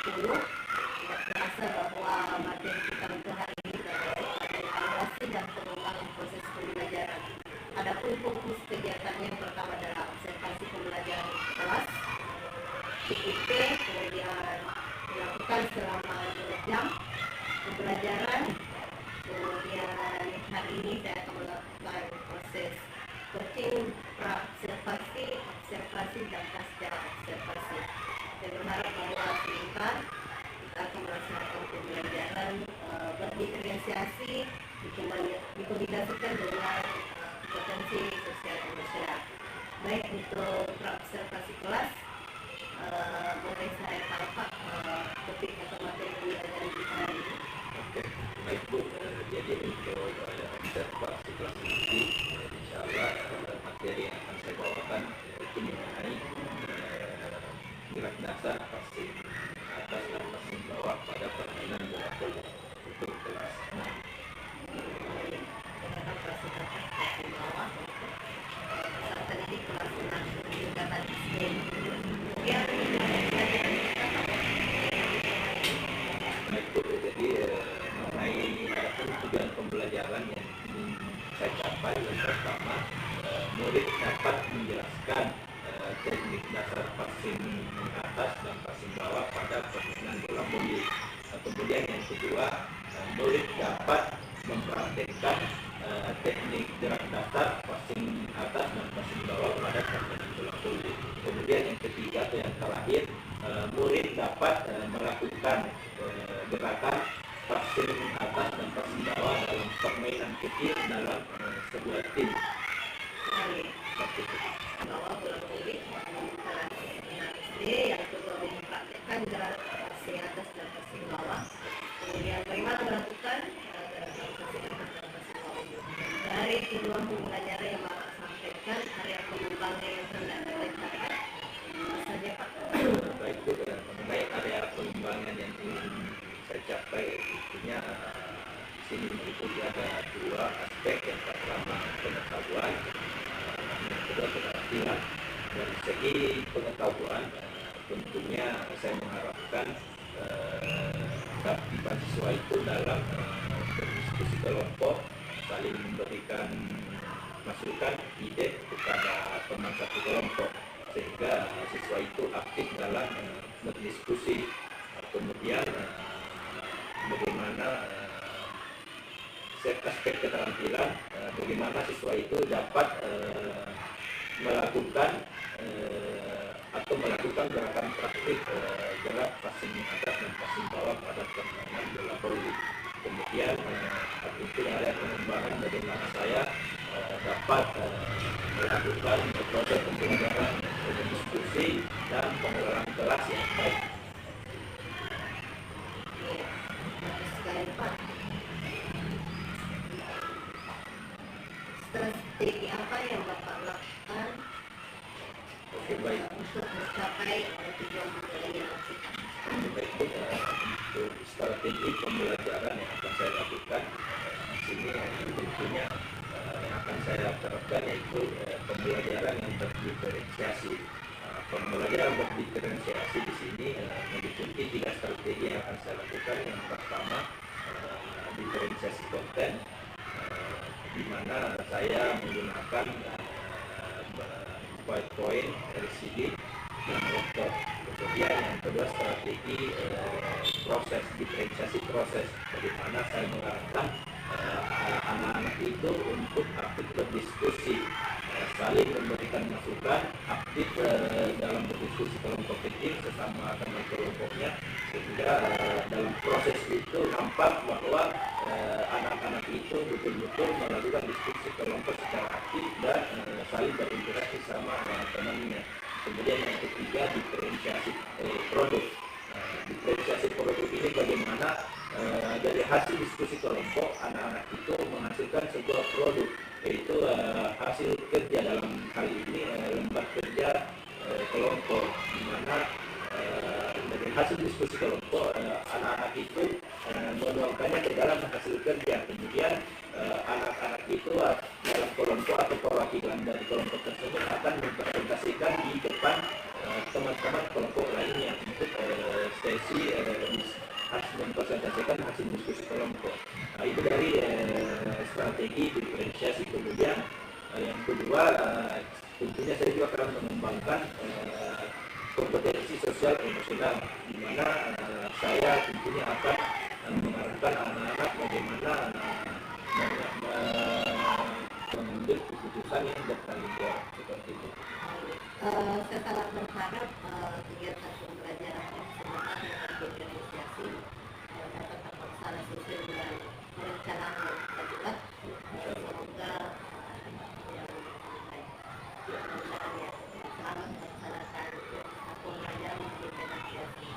2020, tidak terasa bahwa materi kita untuk hari ini terdapat evaluasi dan pengembangan proses pembelajaran. Adapun fokus kegiatannya yang pertama adalah observasi pembelajaran kelas, PIP, kemudian dilakukan selama 2 jam pembelajaran. Kemudian hari ini saya akan melakukan proses coaching observasi dan pasca observasi. Saya berharap bahwa singkat kita akan melaksanakan pembelajaran berdiferensiasi dikombinasikan dengan potensi sosial emosional. Baik, untuk observasi kelas, boleh saya tahu Pak topik atau materi pembelajaran kita hari ini? Baik Bu, jadi untuk observasi kelas nanti, insya Allah materi yang akan saya bawakan itu mengenai gerak dasar passing atas dan passing bawah pada permainan bola voli untuk kelas 6. Tujuan pembelajaran yang saya capai yang pertama, murid dapat menjelaskan teknik dasar passing atas dan passing bawah pada permainan bola voli. Kemudian yang kedua, murid dapat mempraktekkan teknik gerak dasar passing atas dan passing bawah pada permainan bola voli. Kemudian yang ketiga atau yang terakhir, murid dapat melakukan gerakan passing atas dan passing bawah dalam permainan kecil dalam sebuah tim. Bahwa bola voli kelas SD, yang kedua mempraktekkan gerakan passing atas dan passing bawah. Kemudian bagaimana melakukan gerakan passing atas dan passing bawah. Dari kedua pembelajaran yang Bapak sampaikan, area pengembangan yang hendak dilakukan saja Pak. Baik Bu, mengenai area pengembangan yang ingin saya capai, intinya sini meliputi ada 2 aspek. Yang pertama pengetahuan, yang kedua keterampilan. Dari segi pengetahuan, tentunya saya mengharapkan keaktifan siswa itu dalam berdiskusi kelompok, saling memberikan masukan ide kepada teman satu kelompok, sehingga siswa itu aktif dalam berdiskusi. Kemudian bagaimana aspek keterampilan, bagaimana siswa itu dapat melakukan gerakan praktik gerak passing atas dan passing bawah pada permainan bola voli. Kemudian itu ada pengembangan bagaimana saya dapat melakukan proses pembelajaran, diskusi dan pengelolaan kelas yang baik. Strategi apa yang Bapak lakukan untuk mencapai tujuan pembelajaran kita? Baik, untuk strategi pembelajaran yang akan saya lakukan sini tentunya yang akan saya terapkan yaitu pembelajaran yang berdiferensiasi. Pembelajaran berdiferensiasi di sini meliputi 3 strategi yang akan saya lakukan. Yang pertama, diferensiasi konten, di mana saya menggunakan PowerPoint, LCD, dan laptop. Kemudian yang kedua, strategi diferensiasi proses, bagaimana saya mengarahkan anak-anak itu untuk aktif berdiskusi, saling memberikan masukan, aktif dalam berdiskusi kelompok kecil sesama teman kelompoknya, sehingga dalam proses itu nampak bahwa anak-anak itu betul-betul melakukan diskusi kelompok secara aktif dan saling berinteraksi sama teman-temannya. Kemudian yang ketiga, diferensiasi produk. Diferensiasi produk ini bagaimana dari hasil diskusi kelompok anak-anak itu menghasilkan sebuah produk, yaitu hasil kerja, dalam hal ini lembar kerja kelompok, di mana dari hasil diskusi kelompok anak-anak itu menuangkannya ke dalam hasil kerja. Kemudian anak-anak itu dalam kelompok atau perwakilan dari kelompok tersebut akan mempresentasikan di depan teman-teman kelompok lainnya untuk sesi harus mempresentasikan hasil diskusi kelompok. Itu dari strategi diferensiasi. Kemudian yang kedua, tentunya saya juga akan mengembangkan kompetensi sosial emosional, di mana saya tentunya akan mengarahkan anak-anak bagaimana mengambil keputusan yang bertanggung jawab seperti itu. Saya sangat berharap kegiatan pembelajaran kesehatan dan diferensiasi dapat terlaksana sesuai dengan perencanaan yang kita buat. Semoga yang baik. Selamat melaksanakan pembelajaran diferensiasi.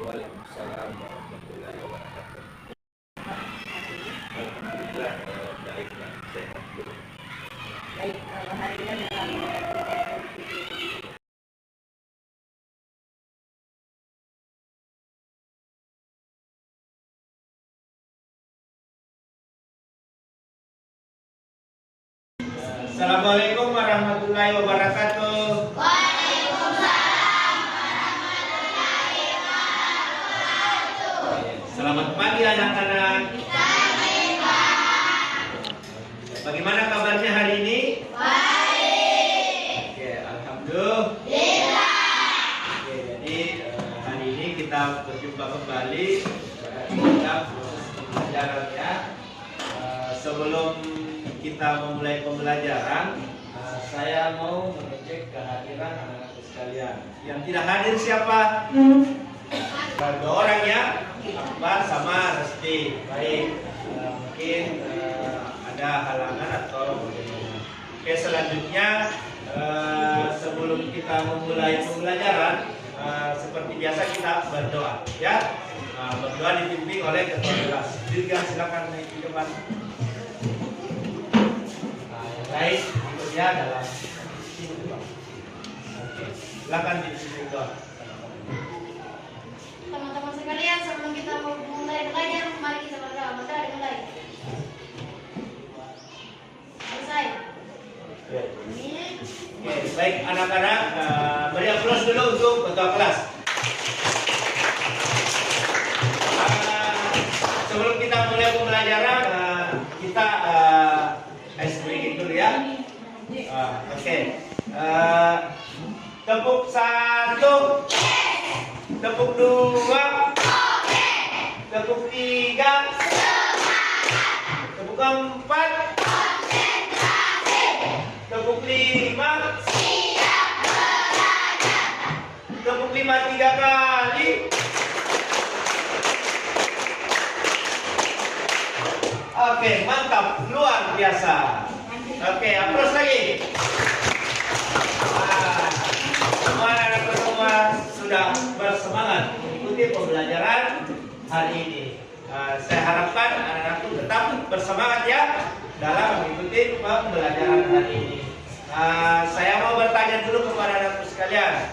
Waalaikumsalam warahmatullahi wabarakatuh. Alhamdulillah baik dan sehat. Baik, hari ini dalam Assalamualaikum warahmatullahi wabarakatuh. Waalaikumsalam warahmatullahi wabarakatuh. Selamat pagi anak-anak. Bagaimana kabarnya hari ini? Baik. Oke, alhamdulillah. Oke, jadi hari ini kita berjumpa kembali dalam pembelajarannya. Sebelum kita memulai pembelajaran, saya mau mengecek kehadiran anak-anak sekalian. Yang tidak hadir siapa? Dua orang ya, Akbar sama Resti. Baik, mungkin ada halangan atau bagaimana. Oke, selanjutnya sebelum kita memulai pembelajaran, seperti biasa kita berdoa, ya. Berdoa dipimpin oleh ketua kelas. Dirga, silakan naik ke depan. Baik, itu dia dalam sini. Oke, silakan dipimpin doa. Teman-teman sekalian, sebelum kita mulai belajar, mari kita berdoa. Maka dimulai. Selesai. Amin. Oke, baik anak-anak, beri aplaus dulu untuk ketua kelas. Sebelum kita mulai pembelajaran, kita ice breaking dulu ya. Oke. Tepuk 1, tepuk 2, tepuk 3, tepuk 4, tepuk 5, tepuk 5 3 kali. Oke, mantap, luar biasa. Oke, aplaus lagi. Semua anak-anak semua sudah bersemangat mengikuti pembelajaran hari ini. Saya harapkan anak-anak tetap bersemangat ya dalam mengikuti pembelajaran hari ini. Saya mau bertanya dulu kepada anak-anak sekalian.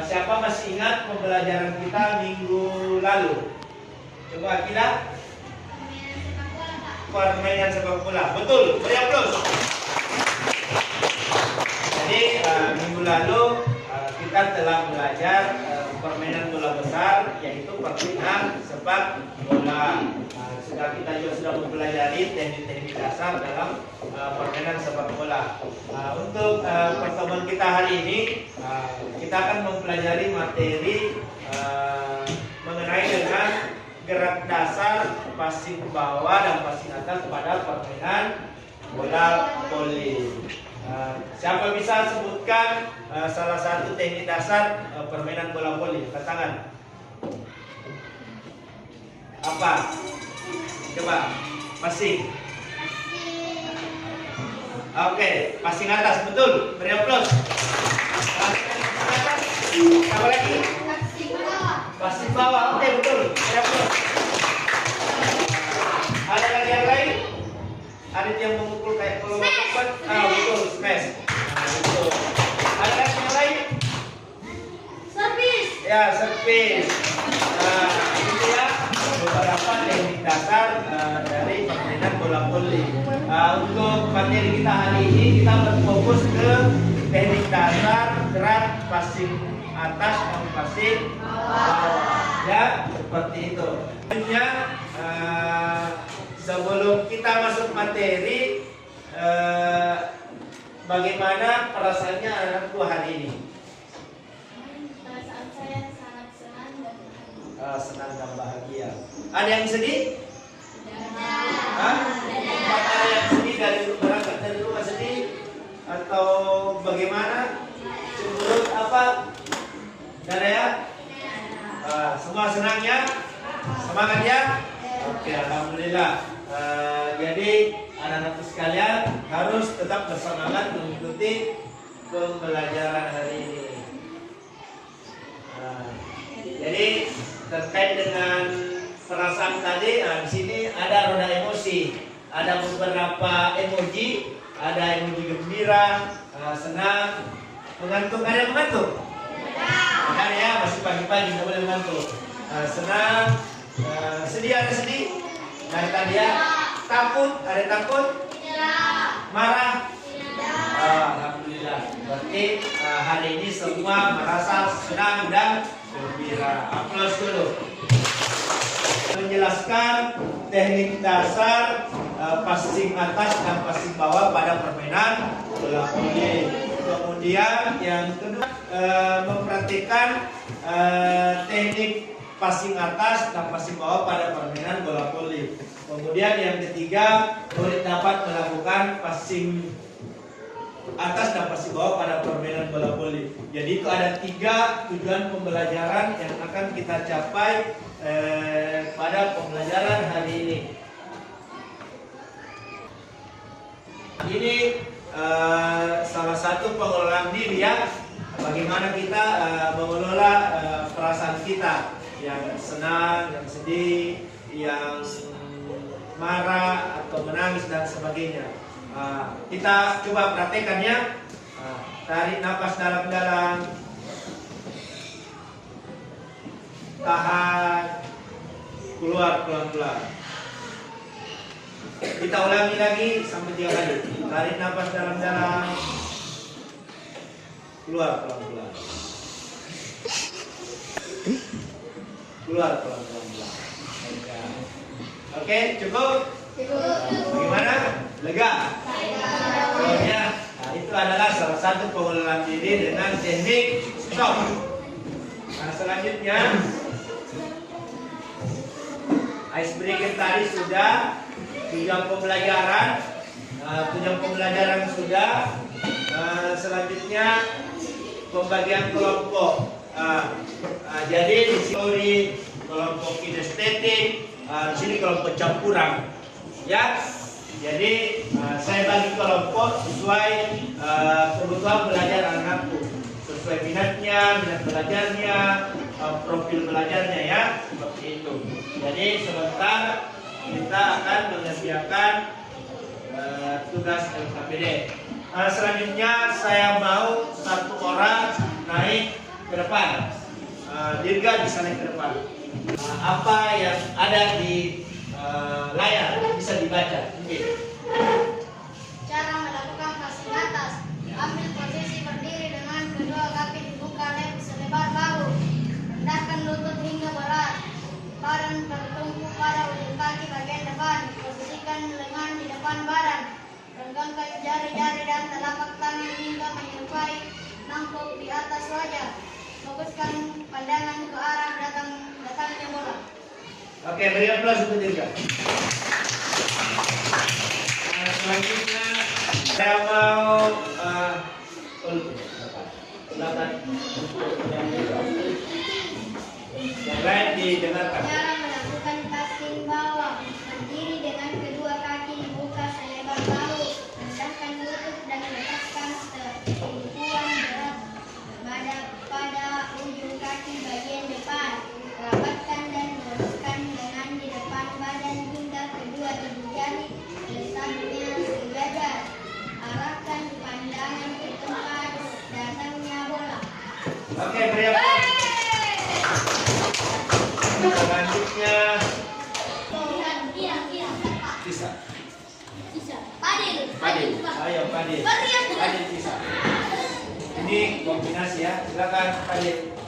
Siapa masih ingat pembelajaran kita minggu lalu? Coba kita. Permainan sepak bola, betul, beri aplaus. Jadi minggu lalu kita telah belajar permainan bola besar, yaitu permainan sepak bola. Kita juga sudah mempelajari teknik-teknik dasar dalam permainan sepak bola. Untuk pertemuan kita hari ini, kita akan mempelajari materi mengenai dengan gerak dasar, passing bawah dan passing atas pada permainan bola voli. Siapa bisa sebutkan salah satu teknik dasar permainan bola voli? Angkat tangan. Apa? Coba. Passing. Oke, passing atas, betul. Beri aplaus. Apa lagi? Passing bawah, oke, betul. Beri aplaus. Ada lagi yang lain? Ada yang memukul kayak kalau memukul, betul, smash. Betul. Ada lagi yang lain? Servis. Ya, servis. Itu ya beberapa teknik dasar dari permainan bola voli. Untuk materi kita hari ini kita berfokus ke teknik dasar, gerak, passing atas dan passing bawah. Ya, seperti itu. Selanjutnya, sebelum kita masuk materi, bagaimana perasaannya anak-anakku hari ini? Perasaan saya sangat senang dan bahagia. Senang dan bahagia. Ada yang sedih? Tidak. Hah? Ada yang sedih dari berangkat dari rumah sedih? Atau bagaimana? Cemberut apa? Ada ya? Semua senang ya? Semangat ya? Oke, alhamdulillah. Jadi anak-anakku sekalian harus tetap bersemangat mengikuti pembelajaran hari ini. Jadi terkait dengan perasaan tadi, di sini ada roda emosi, ada beberapa emoji, ada emoji gembira, senang, mengantuk. Ada yang mengantuk? Ada ya, masih pagi-pagi nggak boleh mengantuk. Senang, sedih, ada sedih. Dari tadi ya, takut, ada takut, marah. Alhamdulillah. Berarti hari ini semua merasa senang dan gembira. Aplaus dulu. Menjelaskan teknik dasar passing atas dan passing bawah pada permainan bola voli. Kemudian yang kedua memperhatikan teknik passing atas dan passing bawah pada permainan bola voli. Kemudian yang ketiga, murid dapat melakukan passing atas dan passing bawah pada permainan bola voli. Jadi itu ada 3 tujuan pembelajaran yang akan kita capai pada pembelajaran hari ini. Ini salah satu pengelolaan diri ya. Bagaimana kita mengelola perasaan kita, yang senang, yang sedih, yang marah atau menangis dan sebagainya. Kita coba praktekkan ya. Tarik nafas dalam-dalam, tahan, keluar pelan-pelan. Kita ulangi lagi sampai 3 kali. Tarik nafas dalam-dalam, keluar pelan-pelan, keluar pelan-pelan. Oke, cukup? Bagaimana? Lega? Pokoknya, itu adalah salah satu pengelolaan diri dengan teknik stop. Selanjutnya, icebreaker tadi sudah, tujuan pembelajaran sudah. Selanjutnya pembagian kelompok. Jadi di sini kelompok kinestetik, di sini kelompok campuran, ya. Jadi saya bagi kelompok sesuai kebutuhan belajar anak-anakku, sesuai minat belajarnya, profil belajarnya ya, seperti itu. Jadi sebentar kita akan mengerjakan tugas LKPD. Selanjutnya saya mau 1 orang naik ke depan. Dirga bisa naik ke depan. Apa yang ada di layar bisa dibaca. Cara melakukan passing atas. Ambil posisi berdiri dengan kedua kaki dibuka selebar bahu. Rendahkan lutut hingga berat. Badan bertumpu pada ujung kaki bagian depan. Posisikan lengan di depan badan. Renggangkan jari-jari dan telapak tangan hingga menyerupai mangkuk di atas wajah. Fokuskan pandangan ke arah datangnya bola. Oke, beri aplaus untuk Dirga. Selanjutnya saya mau yang lain didengarkan. Cara melakukan passing bawah. Berdiri dengan kedua kaki dibuka selebar bahu. Rendahkan lutut dan lepaskan tumpuan berat pada ujung kaki bagian depan. Rapatkan dan luruskan lengan di depan badan hingga kedua ibu jari letaknya sejajar. Arahkan pandangan ke tempat datangnya bola. Oke, beri aplaus. Selanjutnya Tisa. Padil. Ayo Padil. Padil Tisa. Ini kombinasi ya. Silakan Pak Dik.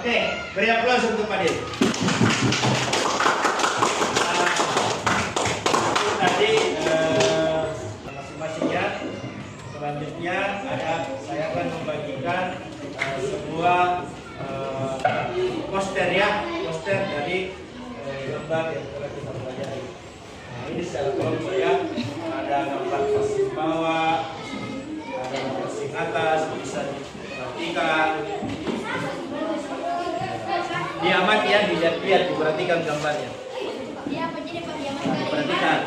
Oke, beri aplaus untuk Pak Dik. Itu tadi masing-masing ya. Selanjutnya saya akan membagikan sebuah poster ya, poster dari gambar yang telah kita pelajari. Nah, ini secara kelompok ya, ada gambar pasing bawah, ada pasing atas, bisa diperhatikan. Diamati ya, dilihat-lihat, diperhatikan gambarnya. Perhatikan.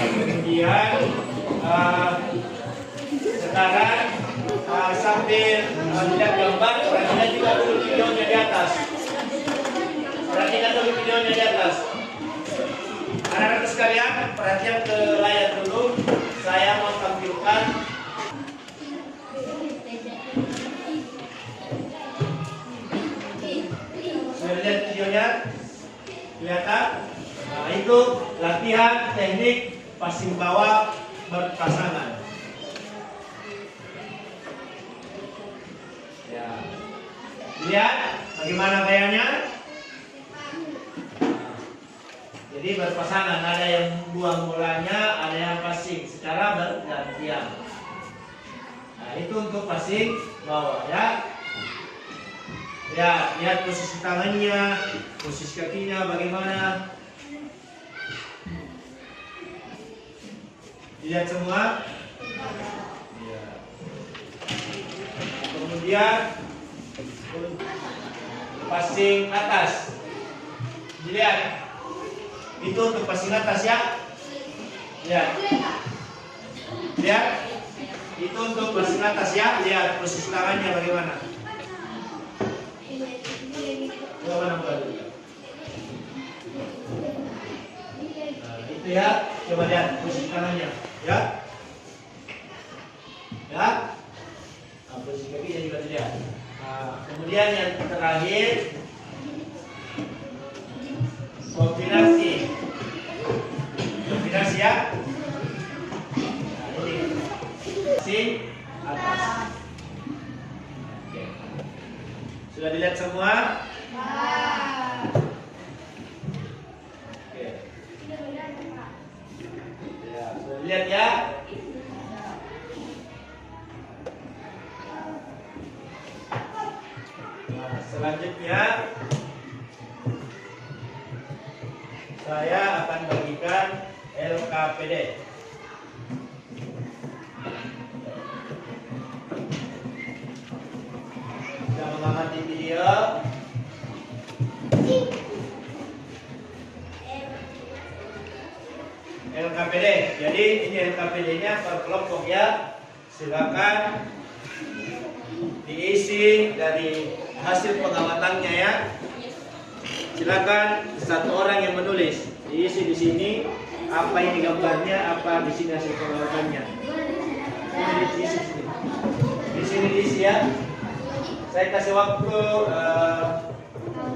Kemudian sekarang sambil melihat gambar, perhatikan juga dulu videonya di atas. Perhatikan dulu videonya di atas. Anak-anak sekalian, perhatian ke layar dulu. Saya mau tampilkan. Lihat videonya, kelihatan. Nah, itu latihan teknik pasing bawah berpasangan. Ya, lihat bagaimana gayanya. Jadi berpasangan, ada yang buang bolanya, ada yang passing secara bergantian. Nah, itu untuk passing bawah ya. Ya, lihat posisi tangannya, posisi kakinya bagaimana. Lihat semua. Ya. Kemudian passing atas. Dilihat. Itu untuk passing atas ya. Lihat. Lihat. Itu untuk passing atas ya. Lihat posisi tangannya bagaimana. Nah, itu ya, coba lihat posisi tangannya, ya, ya, nah, posisi kakinya juga dilihat. Nah, kemudian yang terakhir, kombinasi ya. Nah, ini passing atas. Oke. Sudah dilihat semua? Oke. Ya, sudah lihat ya. Nah, selanjutnya saya akan bagikan LKPD. Sudah mengamati video. LKPD. Jadi ini LKPD-nya per kelompok ya. Silakan diisi dari hasil pengamatannya ya. Silakan satu orang yang menulis. Diisi di sini apa ini gambarnya, apa di sini hasil pengamatannya. Ini diisi sini. Di sini diisi ya. Saya kasih waktu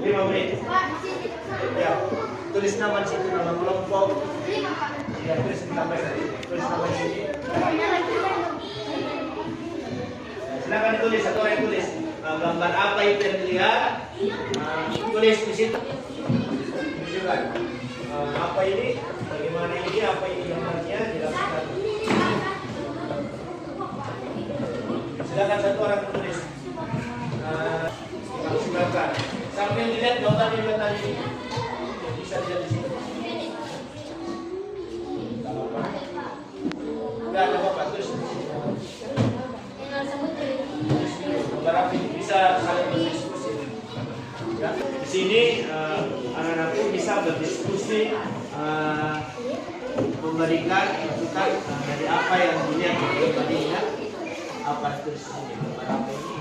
5 menit. Ya, tulis nama di situ, nama kelompok. Ya, tulis nama di sini. Tulis nama di sini. Silakan ditulis, satu orang tulis. Gambar apa itu yang dilihat? Tulis di situ. Tunjukkan. Apa ini? Bagaimana ini? Apa ini gambarnya? Jelaskan. Silakan satu orang tulis. Silakan. Sambil dilihat gambar yang tadi memberikan masukan dari apa yang dilihat tadinya, apa terus ini apa ini.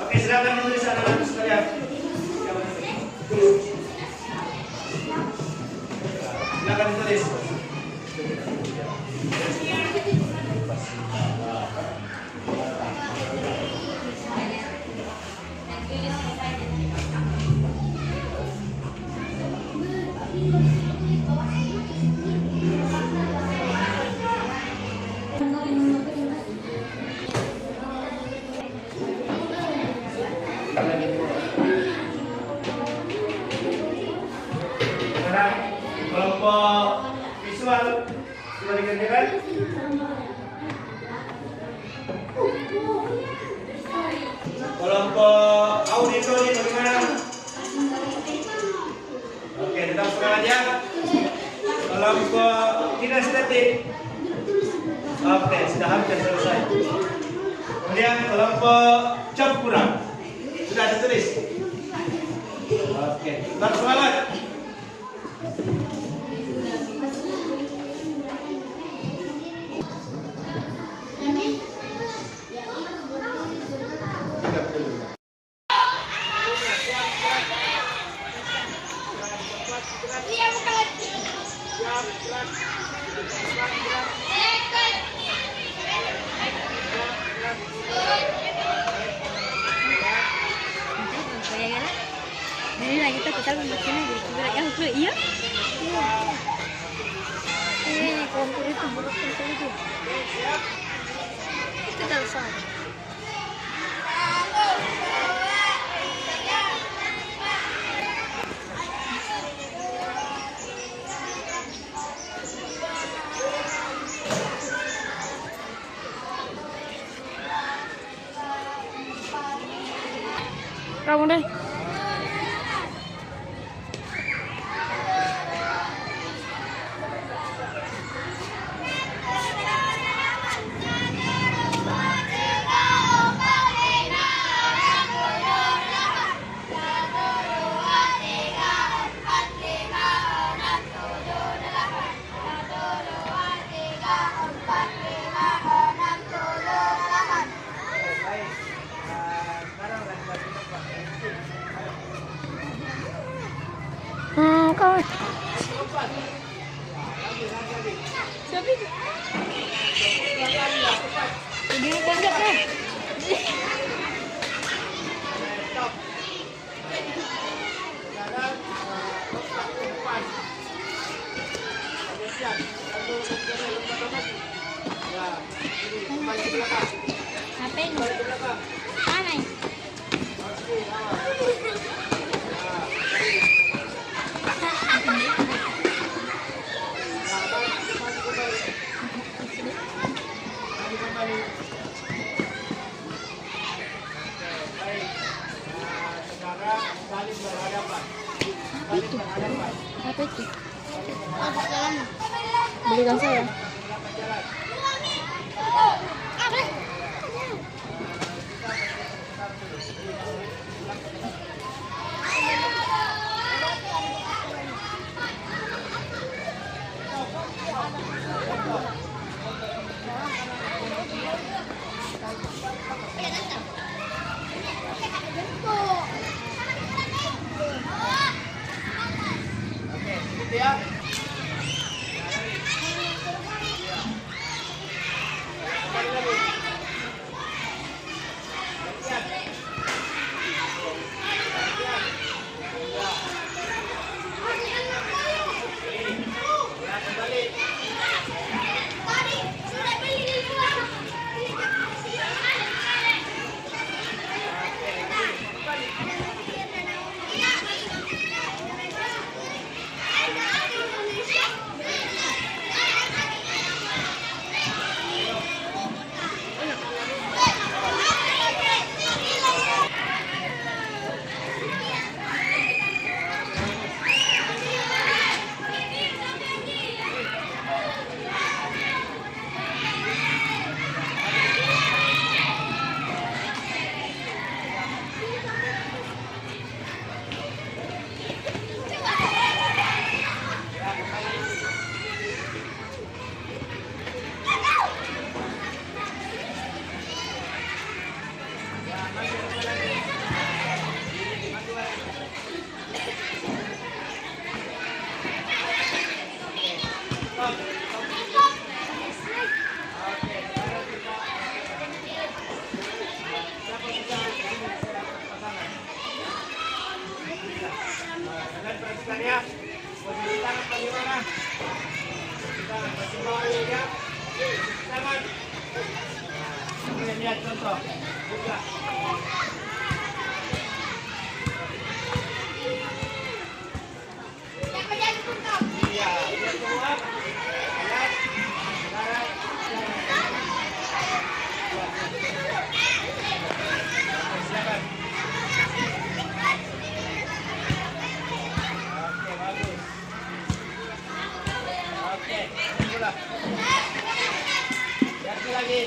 Oke, silakan ditulis anak-anak sekalian. Silakan ditulis. Sekarang kelompok visual sudah dikerjakan. Kelompok auditori bagaimana? Oke, tetap semangat ya. Kelompok kinestetik. Oke, sudah hampir selesai. Kemudian kelompok cap kurang sudah ditulis. Oke, tetap semangat. Ini lagi kita membuatnya yang iya. Ini kompor itu buruk itu. Kita selesai. Kamu deh. Kau. Siapa itu? Ini panjat kan? Apa ini? Mana ini? Itu apa itu? Belikan saya. Ya. lihat contoh. Buka. Iya, lihat keluar. Lihat. Sekarang. Silakan. Oke, bagus. Oke, itulah. Lihat lagi.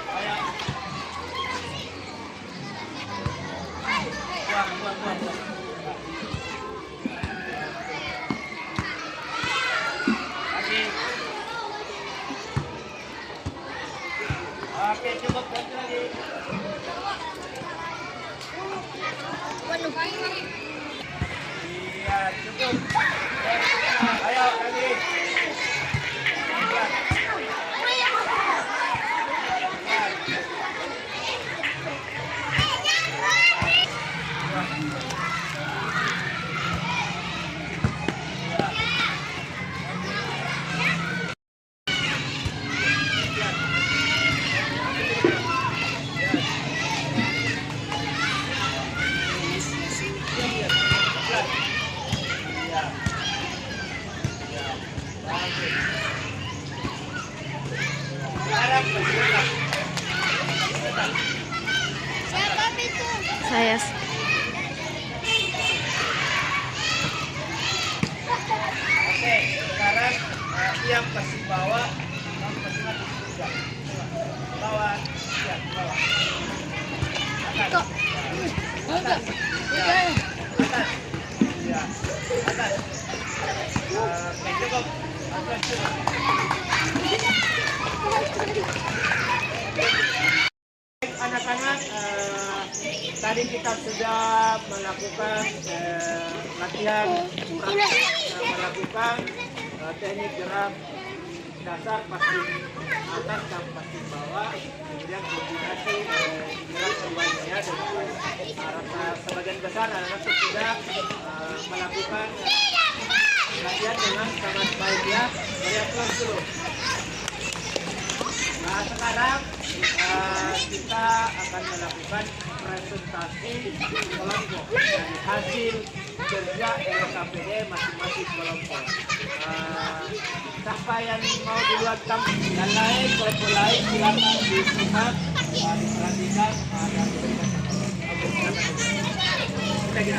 Ayo. Buang. Lagi. Oke, cukup ganti lagi. Iya, cukup. Ayo, lagi. Saya. Oke, sekarang yang kasih bawa, kamu kasih mati juga. Bawa, ya, bawa. Atas. Atas. Ya. Atas. Ya. Atas. Oke, cukup. Atas cukup. Anak-anak, tadi kita sudah melakukan latihan praktik, melakukan teknik gerak dasar pasti atas dan pasti bawah, kemudian kombinasi gerak semuanya dan rasa sebagian besar anak-anak sudah melakukan latihan dengan sangat baik ya. Lihat dulu. Nah, sekarang kita akan melakukan presentasi kelompok dari hasil kerja LKPD masing-masing kelompok. Siapa yang mau duluan yang lain, kelompok lain silakan dilihat, diperhatikan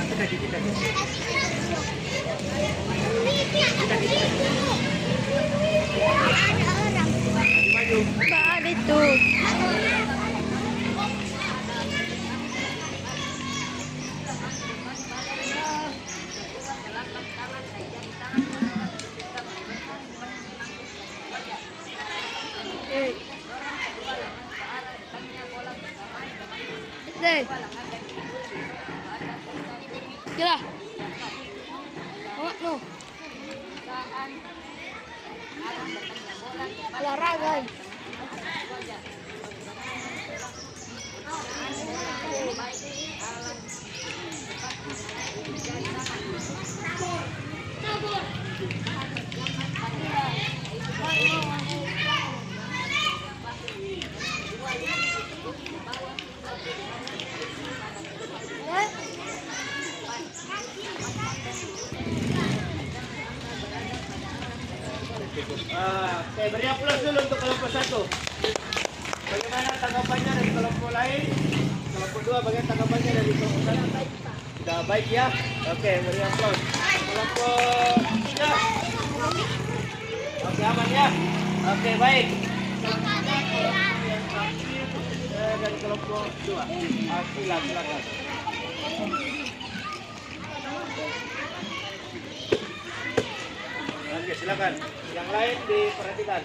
dan diberikan. Apa ada itu? Deh. Kira. Oh, no. Olahraga. Oke, beri aplaus dulu untuk kelompok satu. Bagaimana tanggapannya dari kelompok lain? Kelompok dua, bagaimana tanggapannya dari kelompok satu? Sudah baik ya? Oke, beri aplaus. Kelompok tiga. Oke, aman ya? Oke, baik. Dari kelompok dua. Silakan. Oke, silakan. Yang lain diperhatikan.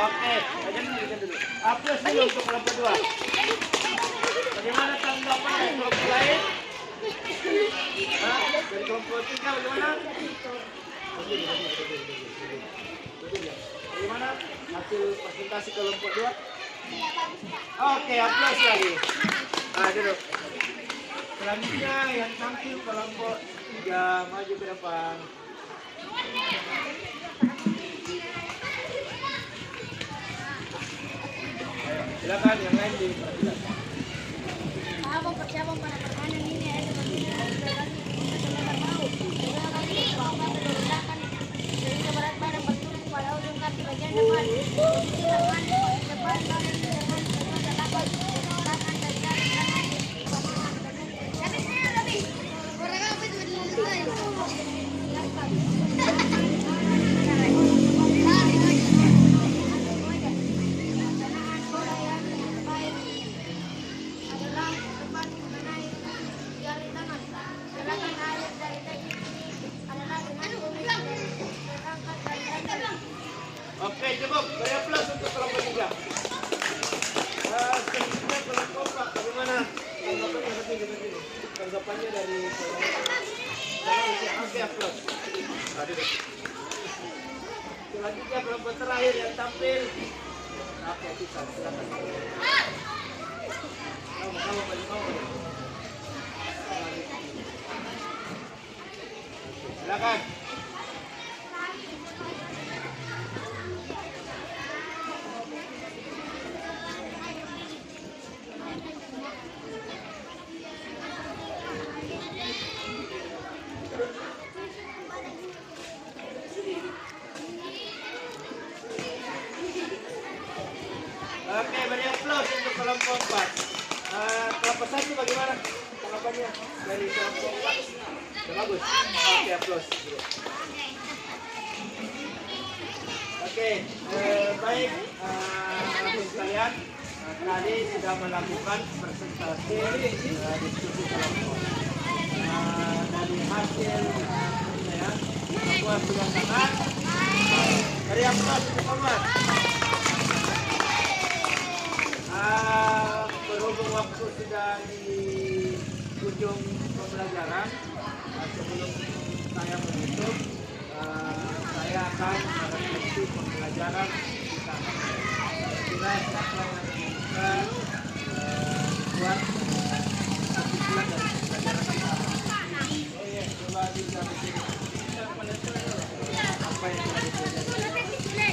Oke, aja dulu. Aplaus dulu untuk kelompok 2. Bagaimana tanggapan dari kelompok lain? Dari kelompok 3 bagaimana? Bagaimana hasil presentasi kelompok 2? Oke, aplaus lagi. Duduk. Selanjutnya yang tampil kelompok 3 maju ke depan. Silakan yang lain di Apa persiapan pada permainan ini ya seperti mau sehingga berat badan berturun pada ujung kaki bagian depan. Oke, cukup. Beri aplaus untuk kelompok 3. Selanjutnya kelompok 4. Bagaimana? Tanggapannya dari Oke, aplaus. Selanjutnya kelompok terakhir yang tampil. Oke, bisa. Silakan. Silakan. Oke, beri aplaus untuk kelompok 4. Kelompok 1 bagaimana tanggapannya dari kelompok 4? Sudah bagus. Oke, aplaus. Oke, baik teman sekalian, tadi sudah melakukan presentasi diskusi kelompok. Dari hasil ya, semua sudah sangat. Beri aplaus untuk kelompok. Berhubung waktu sudah di ujung pembelajaran, sebelum saya menutup, saya akan merefleksi pembelajaran kita. Kira siapa yang bisa buat kesimpulan dari pembelajaran kita. Oh iya, coba bisa begini. Apa yang kita dipelajari?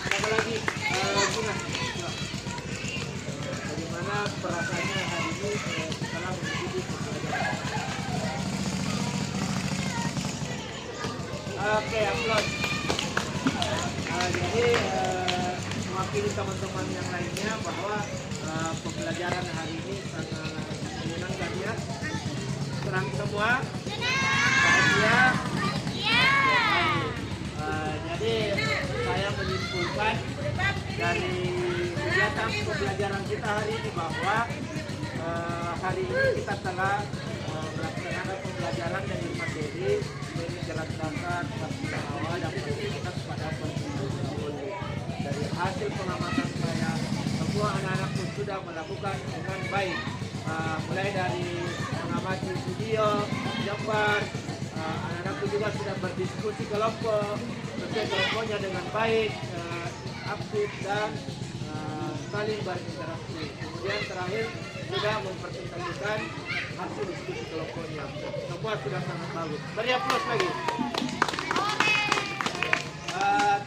Apa lagi? Bagaimana perasaannya hari ini setelah mengikuti pembelajaran? Oke, aplaus. Jadi mewakili teman-teman yang lainnya bahwa pembelajaran hari ini sangat menyenangkan ya. Senang semua? Bahagia? Jadi saya menyimpulkan dari kegiatan pembelajaran kita hari ini bahwa hari ini kita telah melaksanakan pembelajaran dari materi jalan dasar, praktik awal dan praktik pada pendidikan. Dari hasil pengamatan saya, semua anak-anak pun sudah melakukan dengan baik. Mulai dari mengamati video, gambar, anak-anak juga sudah berdiskusi kelompok, sesuai kelompoknya dengan baik, aktif dan saling berinteraksi. Kemudian terakhir sudah mempresentasikan hasil diskusi kelompoknya. Semua sudah sangat bagus. Beri aplaus lagi.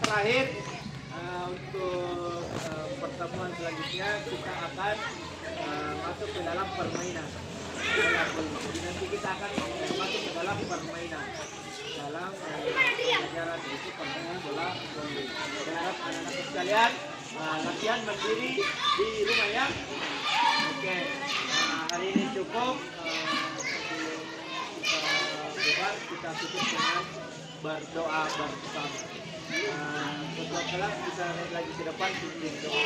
Terakhir untuk pertemuan selanjutnya kita akan masuk ke dalam permainan. Jadi nanti kita akan masuk ke dalam permainan dalam pelajaran itu permainan bola voli. Saya harap anak-anak sekalian latihan mandiri di rumah ya. Oke, hari ini cukup. Kita tutup dengan berdoa bersama. Setelah kelas kita naik lagi ke depan pimpin doa.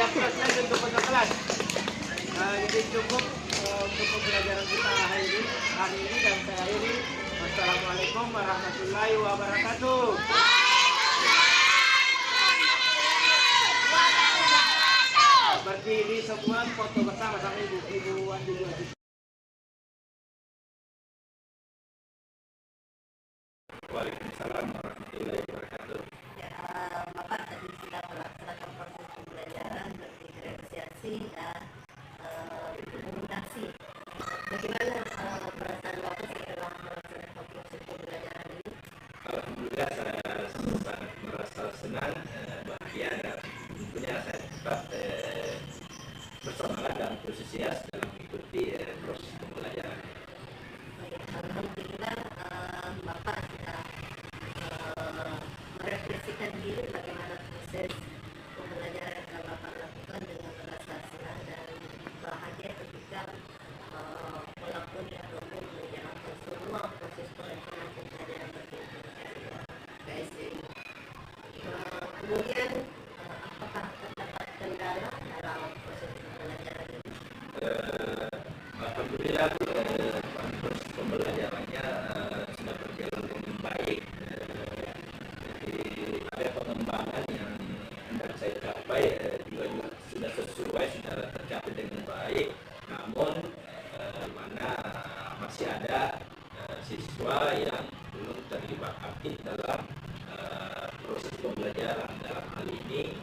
amplasnya untuk peserta kelas. Jadi cukup untuk pembelajaran kita hari ini dan saya akhiri. Wassalamualaikum warahmatullahi wabarakatuh. Berdiri semua, foto bersama sama ibu Andi juga. Waalaikumsalam warahmatullahi wabarakatuh. Ya, Bapak tadi sudah melaksanakan proses pembelajaran, berdifferensiasi dan komunikasi. Bagaimana perasaan Bapak setelah melaksanakan proses pembelajaran ini? Alhamdulillah saya sangat merasa senang, bahagia, dan tentunya saya tetap bersemangat dan antusias dalam mengikuti proses pembelajaran. Alhamdulillah Bapak sudah merefleksikan diri bagaimana proses pembelajaran yang telah Bapak lakukan dengan rasa senang dan bahagia ketika melakoni ataupun menjalankan semua proses perencanaan pembelajaran bagi KSDI. Kemudian apakah terdapat kendala dalam proses pembelajaran ini? Alhamdulillah proses pembelajarannya sudah berjalan dengan baik. Jadi ada pengembangan yang hendak saya capai juga sudah sesuai, sudah tercapai dengan baik. Namun mana masih ada siswa yang belum terlibat aktif dalam proses pembelajaran, dalam hal ini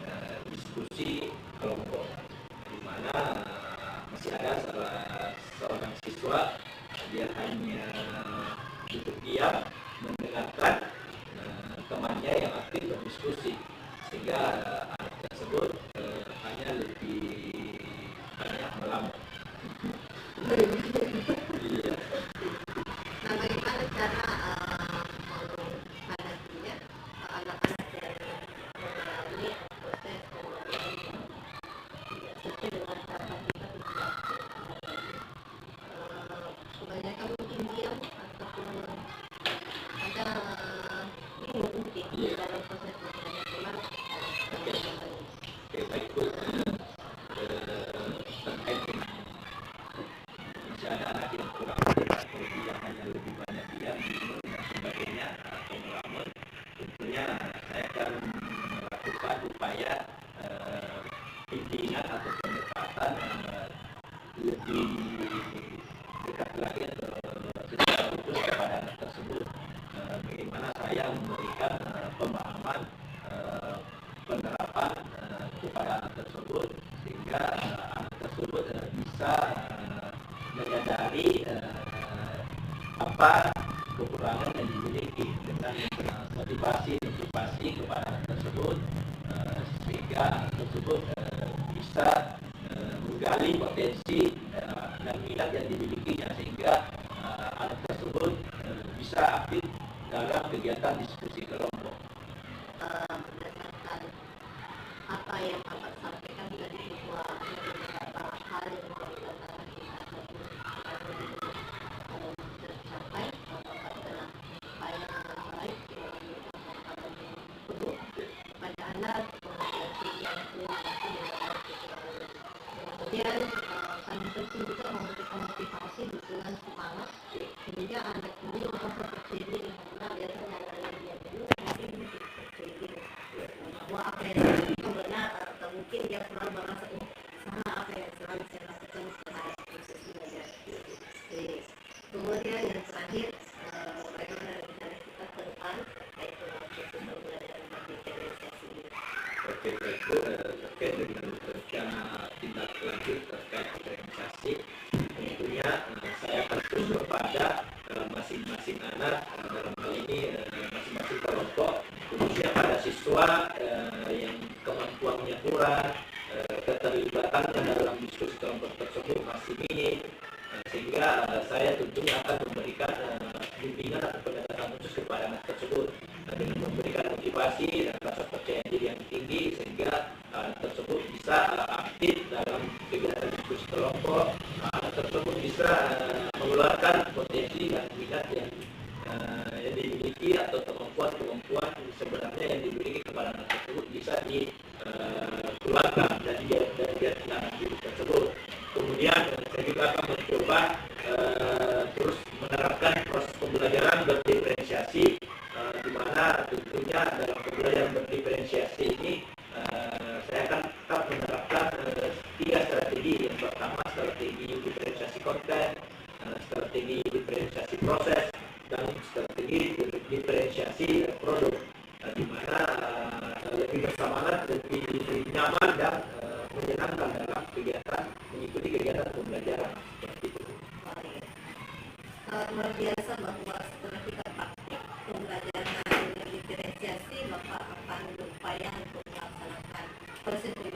diskusi kelompok, di mana masih ada salah seorang siswa dia hanya duduk diam mendengarkan temannya yang aktif berdiskusi, sehingga anak tersebut hanya lebih banyak melamun. Iya. Nah, bagaimana cara menghadapinya anak-anak yang mengalami proses pembelajaran sesuai dengan cara kita tidak kebanyakan mungkin diam ataupun ada bingung mungkin dalam proses pembelajaran gimana? Oke, baik Bu. Terkait dengan masih ada anak yang kurang aktif atau dia hanya lebih banyak diam, bingung dan sebagainya atau melamun, tentunya saya akan melakukan upaya bimbingan atau pendekatan lebih dekat lagi atau secara khusus kepada anak tersebut. Bagaimana saya memberikan pemahaman penerapan kepada anak tersebut, sehingga anak tersebut bisa menyadari apa kekurangan yang dimiliki dengan motivasi kepada anak tersebut, sehingga anak tersebut bisa menggali potensi dan minat yang dimilikinya, sehingga anak tersebut bisa aktif dalam kegiatan diskusi kelompok. Berdasarkan apa yang Bapak sampaikan tadi bahwa ada beberapa hal yang dikatakan kita harus tercapai, Bapak telah upaya dengan baik pada anak yang kemudian kami tentu juga memberikan motivasi dukungan semangat sehingga anak ini merasa percaya karena biasanya anak dia dulu mungkin percaya bahwa apa yang dia lakukan benar atau mungkin dia selalu merasa sama apa yang selalu saya lakukan terhadap proses belajar. Kemudian yang terakhir bagaimana rencana kita ke depan terkait dengan proses pembelajaran bagi diferensiasi ini. Oke, baik Bu. Terkait dengan rencana tindak lanjut terkait diferensiasi, tentunya saya akan terus kepada masing-masing anak, dalam hal ini masing-masing kelompok, khususnya pada siswa yang kemampuannya kurang, keterlibatannya dalam diskusi kelompok tersebut masih minim, sehingga saya tentunya akan memberikan bimbingan atau pendekatan khusus kepada anak tersebut dengan memberikan motivasi dan rasa percaya diri yang tinggi, sehingga anak tersebut bisa aktif dalam kegiatan diskusi kelompok, anak tersebut bisa mengeluarkan potensi dan minat yang dimiliki atau kemampuan sebenarnya yang dimiliki kepada anak tersebut bisa dikeluarkan dan diferensiasi proses dan strategi diferensiasi produk, di mana lebih bersemangat, lebih nyaman dan menyenangkan dalam kegiatan mengikuti kegiatan pembelajaran seperti itu. Luar biasa bahwa setelah kita praktik pembelajaran dengan diferensiasi, Bapak akan berupaya untuk melaksanakan prosedur